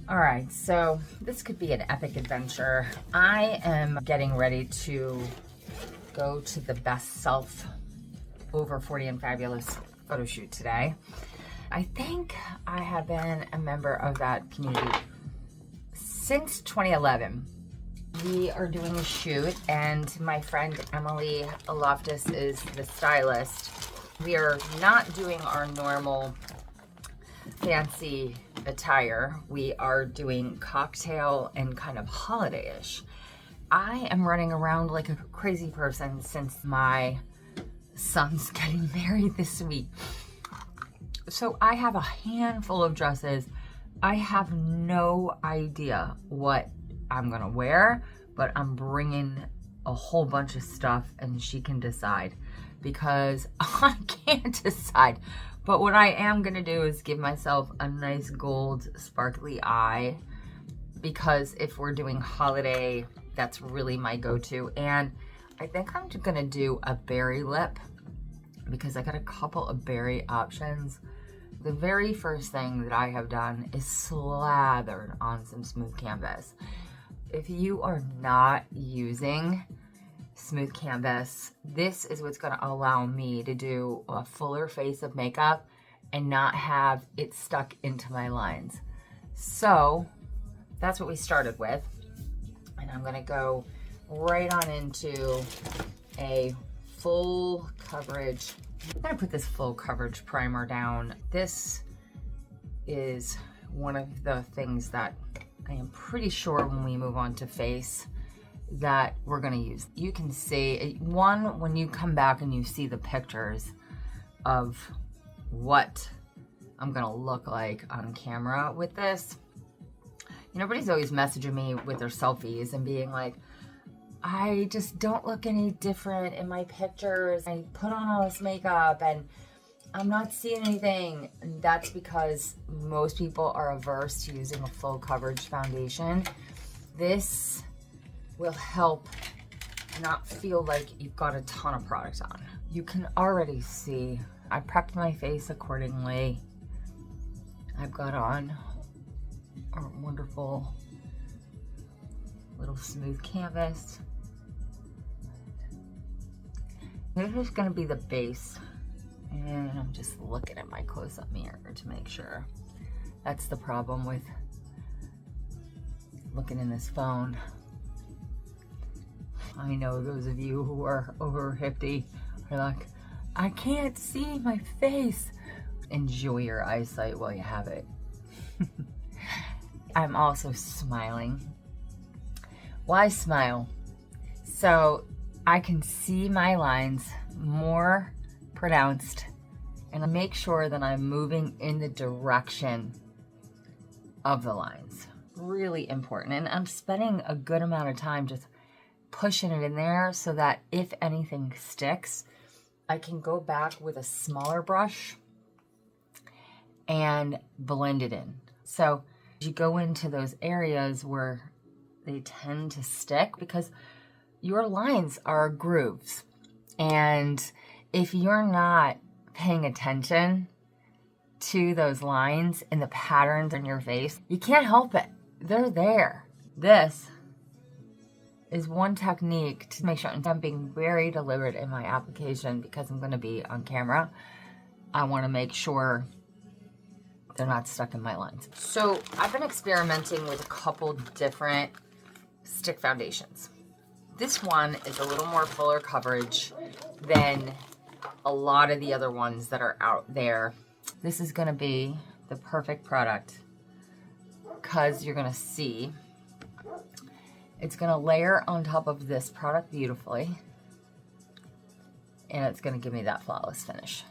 All right, so this could be an epic adventure. I am getting ready to go to the Best Self Over 40 and Fabulous photo shoot today. I think I have been a member of that community since 2011. We are doing a shoot and my friend Emily Loftus is the stylist. We are not doing our normal fancy attire. We are doing cocktail and kind of holiday-ish. I am running around like a crazy person since my son's getting married this week. So I have a handful of dresses. I have no idea what I'm gonna wear, but I'm bringing a whole bunch of stuff and she can decide because I can't decide. But what I am gonna do is give myself a nice gold sparkly eye because if we're doing holiday, that's really my go-to. And I think I'm just gonna do a berry lip because I got a couple of berry options. The very first thing that I have done is slathered on some smooth canvas. If you are not using smooth canvas, this is what's gonna allow me to do a fuller face of makeup and not have it stuck into my lines. So that's what we started with. And I'm gonna go right on into a full coverage. I'm gonna put this full coverage primer down. This is one of the things that I am pretty sure when we move on to face that we're gonna use. You can see, one, when you come back and you see the pictures of what I'm gonna look like on camera with this, you know, everybody's always messaging me with their selfies and being like, I just don't look any different in my pictures. I put on all this makeup and I'm not seeing anything. And that's because most people are averse to using a full coverage foundation. This will help not feel like you've got a ton of product on. You can already see, I prepped my face accordingly. I've got on a wonderful little smooth canvas. This is gonna be the base. And I'm just looking at my close-up mirror to make sure. That's the problem with looking in this phone. I know those of you who are over 50 are like, I can't see my face. Enjoy your eyesight while you have it. I'm also smiling. Why smile? So I can see my lines more pronounced and I make sure that I'm moving in the direction of the lines. Really important. And I'm spending a good amount of time just pushing it in there so that if anything sticks, I can go back with a smaller brush and blend it in. So you go into those areas where they tend to stick because your lines are grooves. And if you're not paying attention to those lines and the patterns in your face, you can't help it. They're there. This is one technique to make sure I'm being very deliberate in my application because I'm going to be on camera. I want to make sure they're not stuck in my lines. So I've been experimenting with a couple different stick foundations. This one is a little more fuller coverage than a lot of the other ones that are out there. This is gonna be the perfect product because you're gonna see it's gonna layer on top of this product beautifully and it's gonna give me that flawless finish.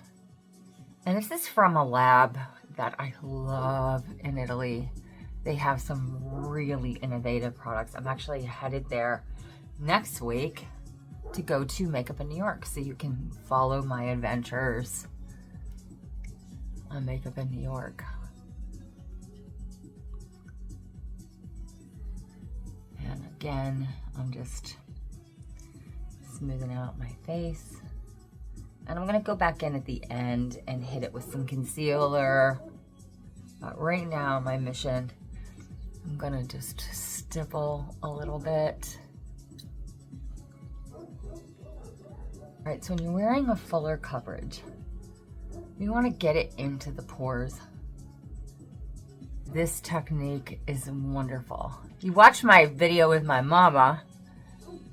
And this is from a lab that I love in Italy. They have some really innovative products. I'm actually headed there next week to go to Makeup in New York so you can follow my adventures on Makeup in New York. And again, I'm just smoothing out my face. And I'm gonna go back in at the end and hit it with some concealer. But right now, my mission I'm gonna just stipple a little bit. All right, so when you're wearing a fuller coverage, you wanna get it into the pores. This technique is wonderful. You watch my video with my mama,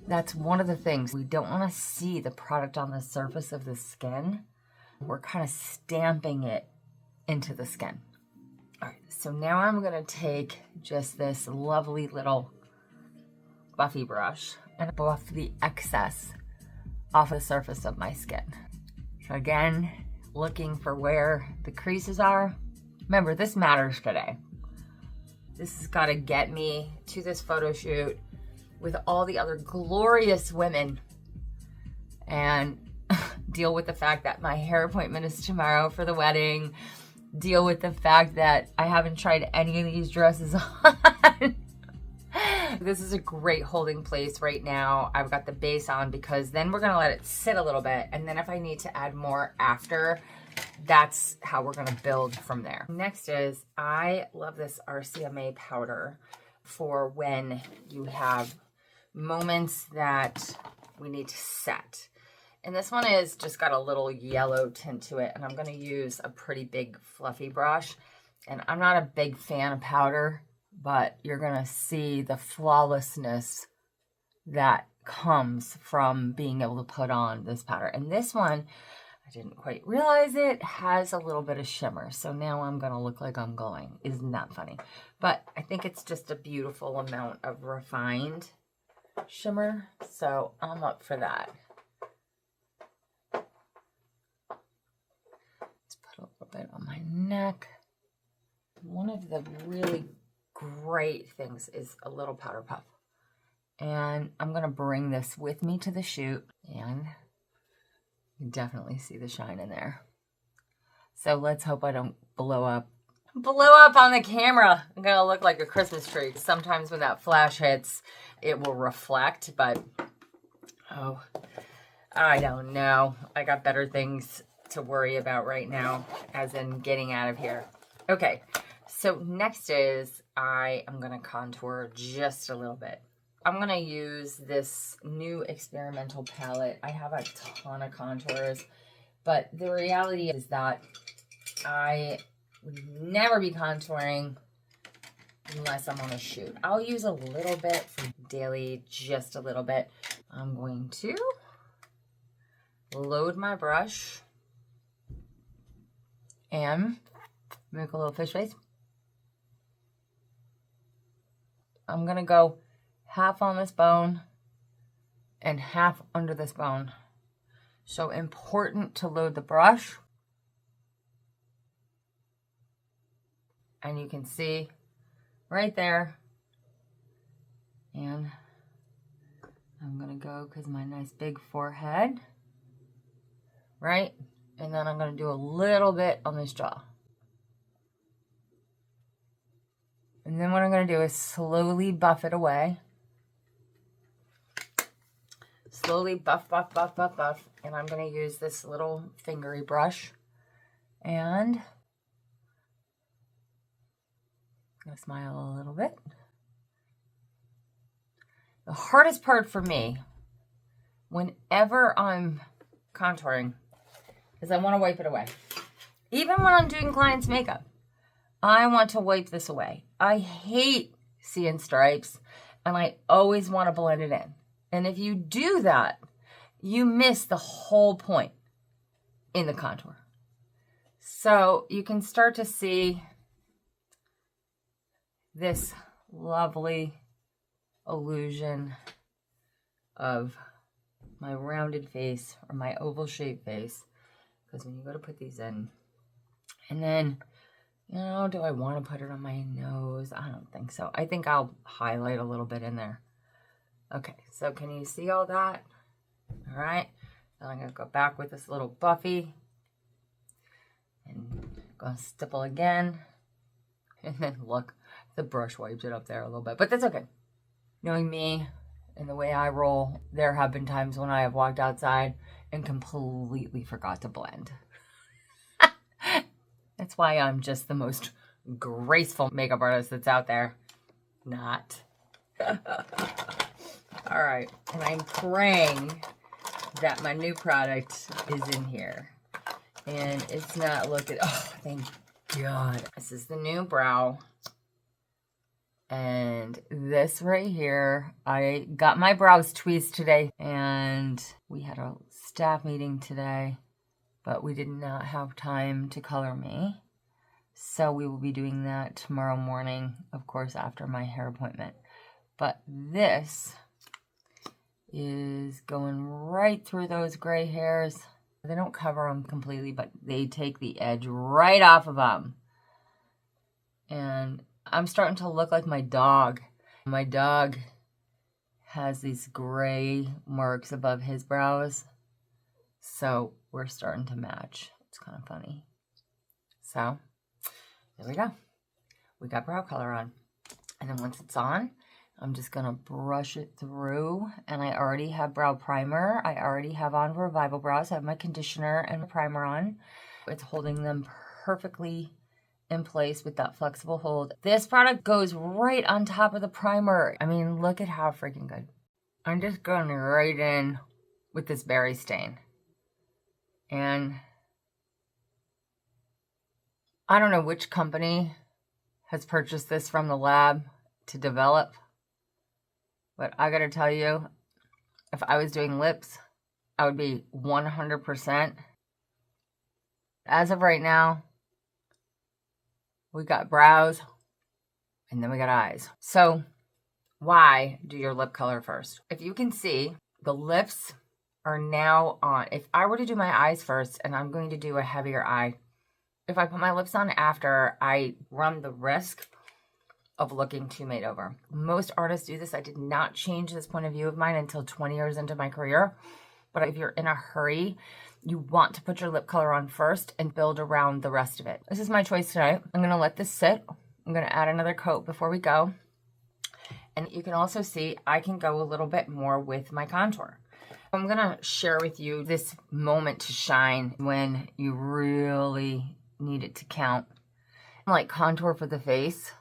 that's one of the things. We don't wanna see the product on the surface of the skin. We're kind of stamping it into the skin. All right, so now I'm gonna take just this lovely little buffy brush and buff the excess off the surface of my skin. So again, looking for where the creases are. Remember, this matters today. This has gotta get me to this photo shoot with all the other glorious women and deal with the fact that my hair appointment is tomorrow for the wedding. Deal with the fact that I haven't tried any of these dresses on. This is a great holding place right now. I've got the base on because then we're gonna let it sit a little bit, and then if I need to add more after, that's how we're gonna build from there. Next is, I love this RCMA powder for when you have moments that we need to set. And this one is just got a little yellow tint to it, and I'm gonna use a pretty big fluffy brush. And I'm not a big fan of powder, but you're gonna see the flawlessness that comes from being able to put on this powder. And this one, I didn't quite realize it, has a little bit of shimmer. So now I'm gonna look like I'm glowing. Isn't that funny? But I think it's just a beautiful amount of refined shimmer. So I'm up for that. A little bit on my neck. One of the really great things is a little powder puff. And I'm gonna bring this with me to the shoot, and you can definitely see the shine in there. So let's hope I don't blow up on the camera. I'm gonna look like a Christmas tree. Sometimes when that flash hits, it will reflect, but oh, I don't know. I got better things to worry about right now, as in getting out of here. Okay, so next is I am gonna contour just a little bit. I'm gonna use this new experimental palette. I have a ton of contours, but the reality is that I would never be contouring unless I'm on a shoot. I'll use a little bit for daily, just a little bit. I'm going to load my brush and make a little fish face. I'm gonna go half on this bone and half under this bone. So important to load the brush. And you can see right there. And I'm gonna go, because my nice big forehead, right? And then I'm gonna do a little bit on this jaw. And then what I'm gonna do is slowly buff it away. Slowly buff, buff, buff, buff, buff. And I'm gonna use this little fingery brush. And I'm gonna smile a little bit. The hardest part for me, whenever I'm contouring, is I wanna wipe it away. Even when I'm doing clients' makeup, I want to wipe this away. I hate seeing stripes, and I always want to blend it in. And if you do that, you miss the whole point in the contour. So you can start to see this lovely illusion of my rounded face, or my oval shaped face. Because when you go to put these in, and then, you know, do I want to put it on my nose? I don't think so. I think I'll highlight a little bit in there. Okay, so can you see all that? All right, then I'm gonna go back with this little buffy and go stipple again. And then look, the brush wipes it up there a little bit, but that's okay. Knowing me and the way I roll, there have been times when I have walked outside and completely forgot to blend. That's why I'm just the most graceful makeup artist that's out there. not. All right, and I'm praying that my new product is in here. And it's not looking, oh, thank God. This is the new brow. And this right here, I got my brows tweezed today. And we had a staff meeting today, but we did not have time to color me. So we will be doing that tomorrow morning, of course, after my hair appointment. But this is going right through those gray hairs. They don't cover them completely, but they take the edge right off of them. And I'm starting to look like my dog. My dog has these gray marks above his brows. So we're starting to match. It's kind of funny. So there we go. We got brow color on. And then once it's on, I'm just going to brush it through, and I already have brow primer. I already have on Revival Brows. I have my conditioner and primer on. It's holding them perfectly in place with that flexible hold. This product goes right on top of the primer. I mean, look at how freaking good. I'm just going right in with this berry stain. And I don't know which company has purchased this from the lab to develop. But I gotta tell you, if I was doing lips, I would be 100%. As of right now, we got brows, and then we got eyes. So why do your lip color first? If you can see, the lips are now on. If I were to do my eyes first, and I'm going to do a heavier eye, if I put my lips on after, I run the risk of looking too made over. Most artists do this. I did not change this point of view of mine until 20 years into my career. But if you're in a hurry, you want to put your lip color on first and build around the rest of it. This is my choice tonight. I'm going to let this sit. I'm going to add another coat before we go. And you can also see I can go a little bit more with my contour. I'm going to share with you this moment to shine when you really need it to count. Like contour for the face.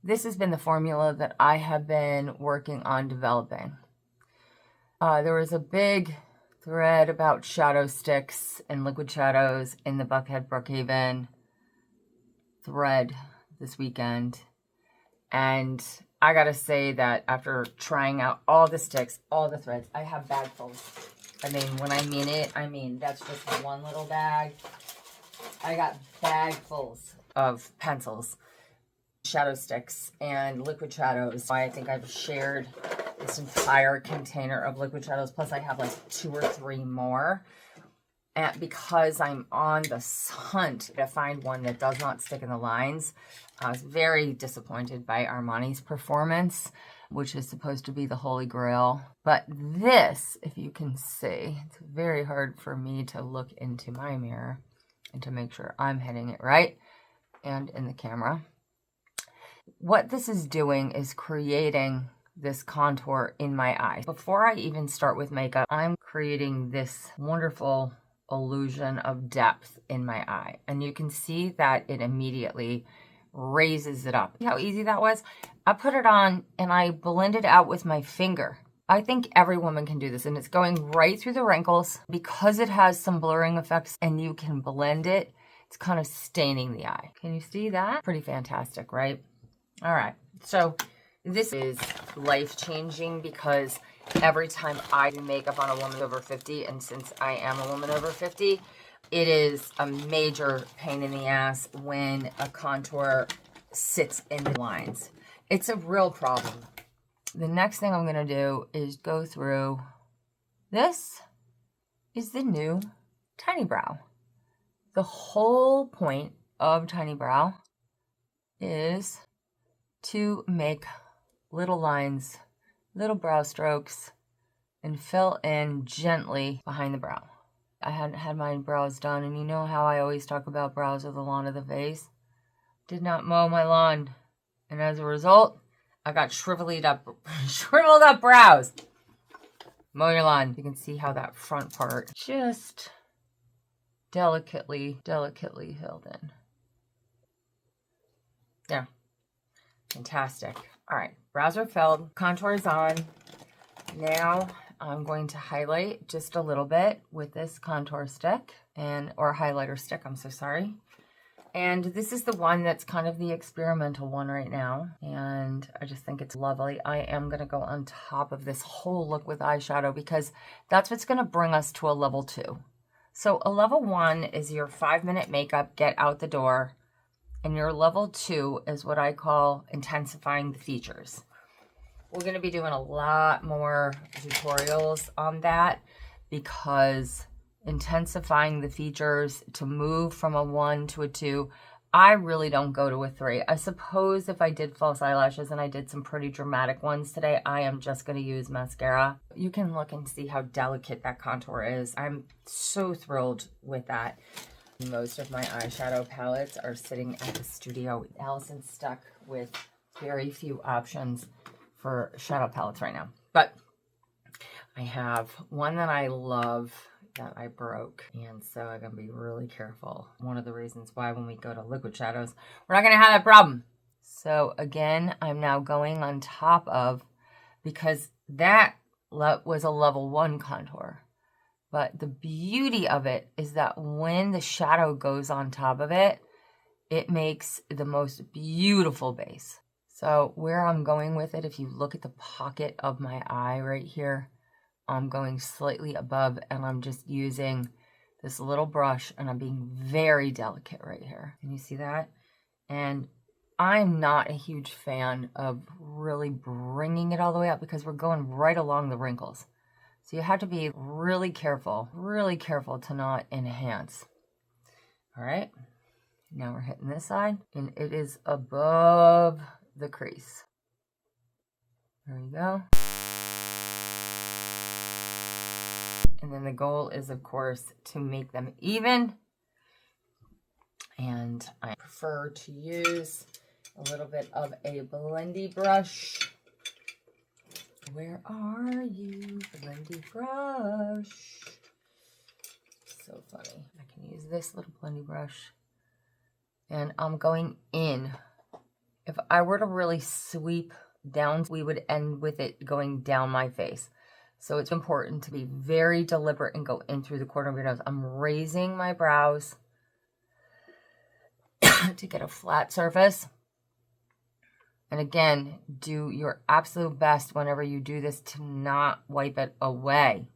This has been the formula that I have been working on developing. There was a big thread about shadow sticks and liquid shadows in the Buckhead Brookhaven thread this weekend. And I gotta say that after trying out all the sticks, all the threads, I have bagfuls. I mean, when I mean it, I mean that's just one little bag. I got bagfuls of pencils, shadow sticks, and liquid shadows. I think I've shared this entire container of liquid shadows, plus I have like 2 or 3 more. And because I'm on the hunt to find one that does not stick in the lines, I was very disappointed by Armani's performance, which is supposed to be the holy grail. But this, if you can see, it's very hard for me to look into my mirror and to make sure I'm hitting it right and in the camera. What this is doing is creating this contour in my eye. Before I even start with makeup, I'm creating this wonderful illusion of depth in my eye. And you can see that it immediately raises it up. See how easy that was? I put it on and I blend it out with my finger. I think every woman can do this, and it's going right through the wrinkles. Because it has some blurring effects and you can blend it, it's kind of staining the eye. Can you see that? Pretty fantastic, right? All right, so this is life-changing because every time I do makeup on a woman over 50, and since I am a woman over 50, it is a major pain in the ass when a contour sits in the lines. It's a real problem. The next thing I'm going to do is go through, this is the new Tiny Brow. The whole point of Tiny Brow is to make little lines, little brow strokes, and fill in gently behind the brow. I hadn't had my brows done, and you know how I always talk about brows are the lawn of the face? Did not mow my lawn, and as a result, I got shriveled up brows. Mow your lawn. You can see how that front part just delicately filled in. There. Fantastic. All right, brows are filled, contour is on. Now I'm going to highlight just a little bit with this contour stick or highlighter stick, I'm so sorry. And this is the one that's kind of the experimental one right now. And I just think it's lovely. I am gonna go on top of this whole look with eyeshadow because that's what's gonna bring us to a level 2. So a level 1 is your 5-minute makeup, get out the door. And your level 2 is what I call intensifying the features. We're going to be doing a lot more tutorials on that because intensifying the features to move from a 1 to a 2, I really don't go to a 3. I suppose if I did false eyelashes and I did some pretty dramatic ones today, I am just going to use mascara. You can look and see how delicate that contour is. I'm so thrilled with that. Most of my eyeshadow palettes are sitting at the studio. Allison's stuck with very few options for shadow palettes right now. But I have one that I love that I broke. And so I'm going to be really careful. One of the reasons why when we go to liquid shadows, we're not going to have that problem. So again, I'm now going on top of, because that was a level 1 contour. But the beauty of it is that when the shadow goes on top of it, it makes the most beautiful base. So where I'm going with it, if you look at the pocket of my eye right here, I'm going slightly above and I'm just using this little brush and I'm being very delicate right here. Can you see that? And I'm not a huge fan of really bringing it all the way up because we're going right along the wrinkles. So you have to be really careful to not enhance. All right, now we're hitting this side and it is above the crease. There you go. And then the goal is, of course, to make them even. And I prefer to use a little bit of a blendy brush. Where are you, blendy brush? So funny. I can use this little blendy brush. And I'm going in. If I were to really sweep down, we would end with it going down my face. So it's important to be very deliberate and go in through the corner of your nose. I'm raising my brows to get a flat surface. And again, do your absolute best whenever you do this to not wipe it away.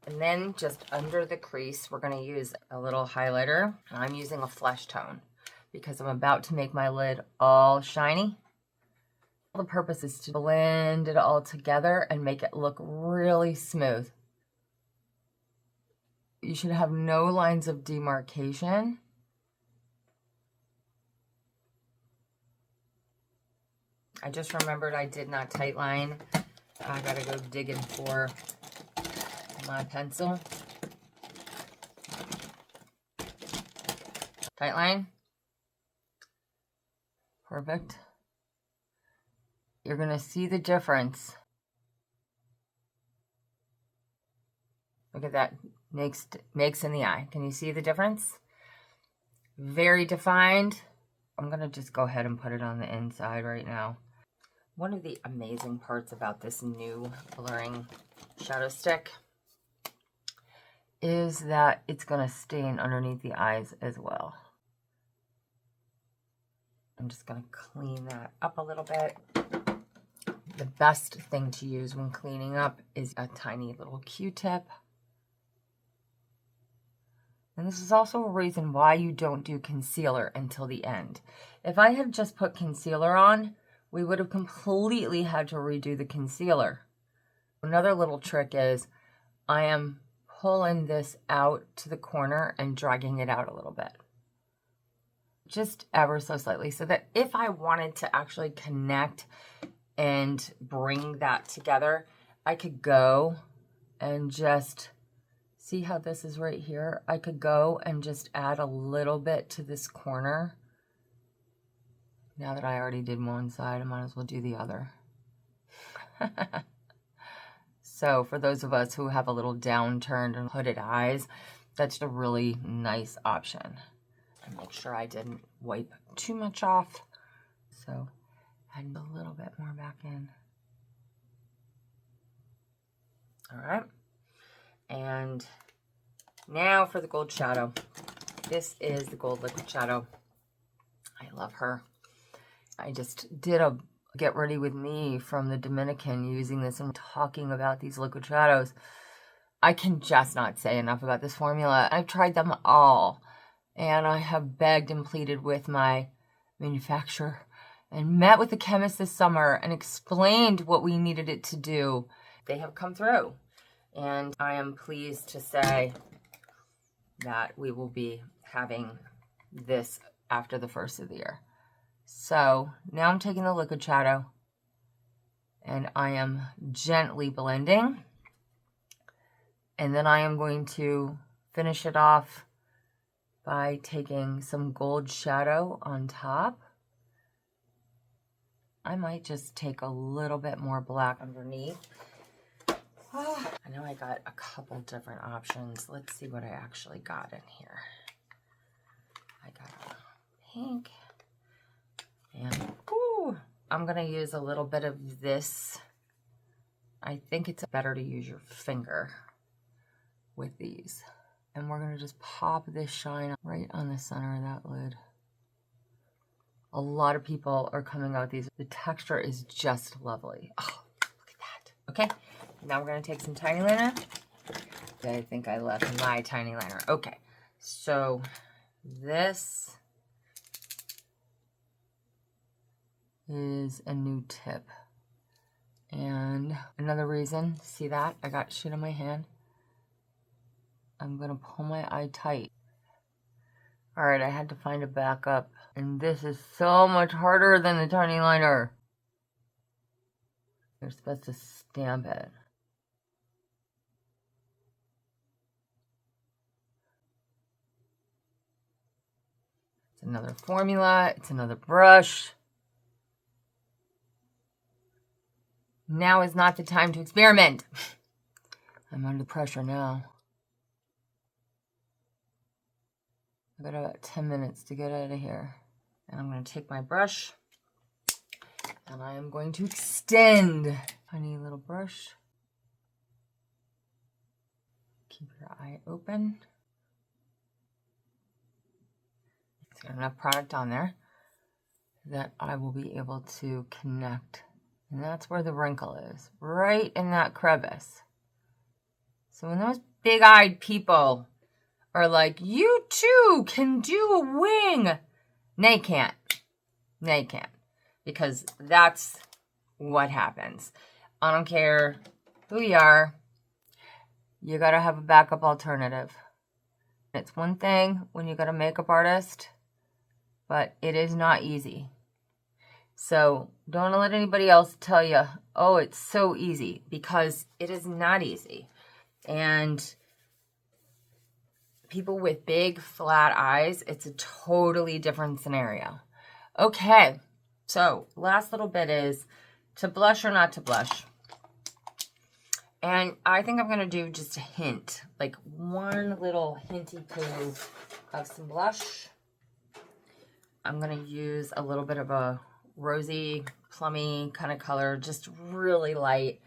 And then just under the crease, we're going to use a little highlighter. I'm using a flesh tone because I'm about to make my lid all shiny. The purpose is to blend it all together and make it look really smooth. You should have no lines of demarcation. I just remembered I did not tightline. I gotta go digging for my pencil. Tightline. Perfect. You're gonna see the difference. Look at that, makes in the eye. Can you see the difference? Very defined. I'm gonna just go ahead and put it on the inside right now. One of the amazing parts about this new blurring shadow stick is that it's going to stain underneath the eyes as well. I'm just going to clean that up a little bit. The best thing to use when cleaning up is a tiny little Q-tip. And this is also a reason why you don't do concealer until the end. If I had just put concealer on, we would have completely had to redo the concealer. Another little trick is I am pulling this out to the corner and dragging it out a little bit. Just ever so slightly, so that if I wanted to actually connect and bring that together, I could go and just see how this is right here. I could go and just add a little bit to this corner. Now that I already did one side, I might as well do the other. So for those of us who have a little downturned and hooded eyes, that's a really nice option. And make sure I didn't wipe too much off. So Add a little bit more back in. All right. And now for the gold shadow. This is the gold liquid shadow. I love her. I just did a get ready with me from the Dominican using this and talking about these liquid shadows. I can just not say enough about this formula. I've tried them all, and I have begged and pleaded with my manufacturer and met with the chemist this summer and explained what we needed it to do. They have come through, and I am pleased to say that we will be having this after the first of the year. So now I'm taking the liquid shadow and I am gently blending. And then I am going to finish it off by taking some gold shadow on top. I might just take a little bit more black underneath. Oh, I know I got a couple different options. Let's see what I actually got in here. I got a pink. And ooh, I'm going to use a little bit of this. I think it's better to use your finger with these. And we're going to just pop this shine right on the center of that lid. A lot of people are coming out with these. The texture is just lovely. Oh, look at that. Okay, now we're going to take some tiny liner. I think I left my tiny liner. Okay, so this is a new tip. And another reason, see that? I got shit on my hand. I'm gonna pull my eye tight. All right, I had to find a backup. And this is so much harder than the tiny liner. You're supposed to stamp it. It's another formula, it's another brush. Now is not the time to experiment. I'm under pressure now. I've got about 10 minutes to get out of here. And I'm going to take my brush and I am going to extend. Tiny little brush. Keep your eye open. It's got enough product on there that I will be able to connect. And that's where the wrinkle is, right in that crevice. So when those big-eyed people are like, you too can do a wing, they can't. They can't. Because that's what happens. I don't care who you are, you gotta have a backup alternative. It's one thing when you got a makeup artist, but it is not easy. So don't let anybody else tell you, oh, it's so easy, because it is not easy. And people with big flat eyes, it's a totally different scenario. Okay, so last little bit is to blush or not to blush. And I think I'm going to do just a hint, like one little hinty poo of some blush. I'm going to use a little bit of a rosy, plummy kind of color, just really light.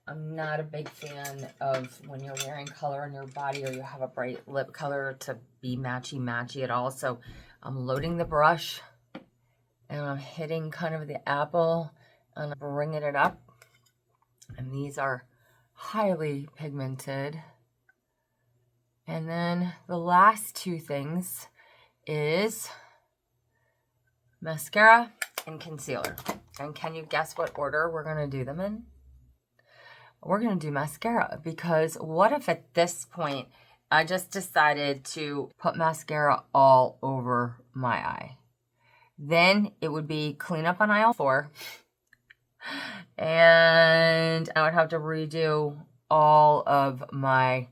I'm not a big fan of when you're wearing color on your body or you have a bright lip color to be matchy-matchy at all. So I'm loading the brush and I'm hitting kind of the apple and bringing it up. And these are highly pigmented. And then the last two things is mascara and concealer. And can you guess what order we're going to do them in? We're going to do mascara, because what if at this point I just decided to put mascara all over my eye? Then it would be clean up on aisle 4 and I would have to redo all of my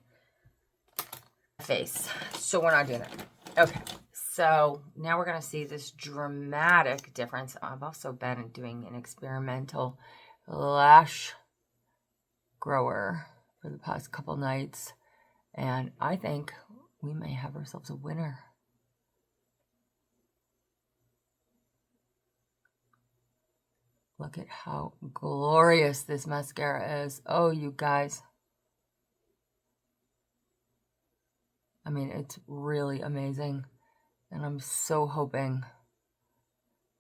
face. So we're not doing it. Okay. So now we're going to see this dramatic difference. I've also been doing an experimental lash grower for the past couple nights, and I think we may have ourselves a winner. Look at how glorious this mascara is. Oh, you guys. I mean, it's really amazing. And I'm so hoping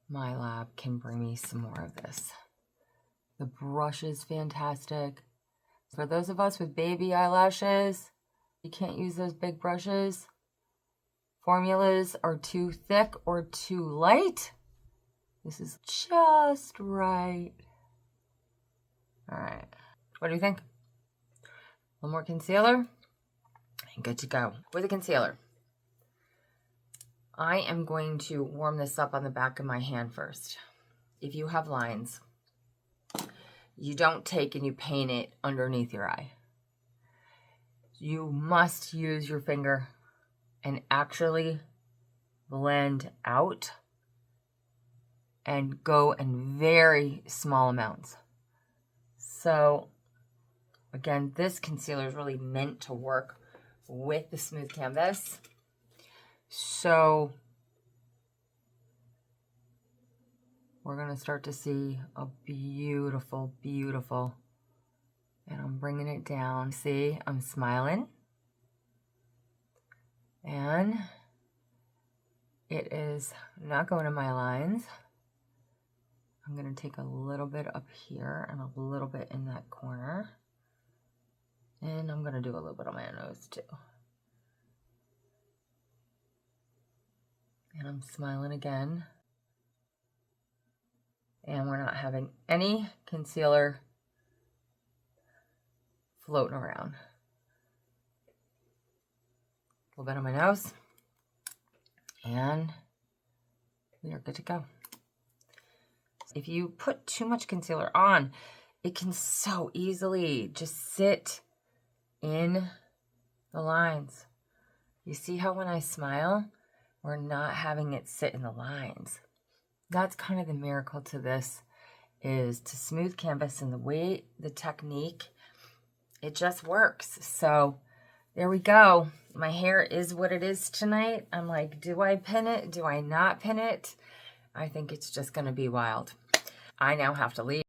my lab can bring me some more of this. The brush is fantastic. For those of us with baby eyelashes, you can't use those big brushes. Formulas are too thick or too light. This is just right. All right, what do you think? A little more concealer and good to go. With the concealer, I am going to warm this up on the back of my hand first. If you have lines, you don't take and you paint it underneath your eye. You must use your finger and actually blend out and go in very small amounts. So again, this concealer is really meant to work with the smooth canvas. So we're gonna start to see a beautiful, beautiful, and I'm bringing it down. See, I'm smiling. And it is not going in my lines. I'm gonna take a little bit up here and a little bit in that corner. And I'm gonna do a little bit on my nose too. And I'm smiling again. And we're not having any concealer floating around. A little bit on my nose. And we are good to go. If you put too much concealer on, it can so easily just sit in the lines. You see how when I smile, we're not having it sit in the lines. That's kind of the miracle to this, is to smooth canvas, and the way, the technique, it just works. So there we go. My hair is what it is tonight. I'm like, do I pin it? Do I not pin it? I think it's just gonna be wild. I now have to leave.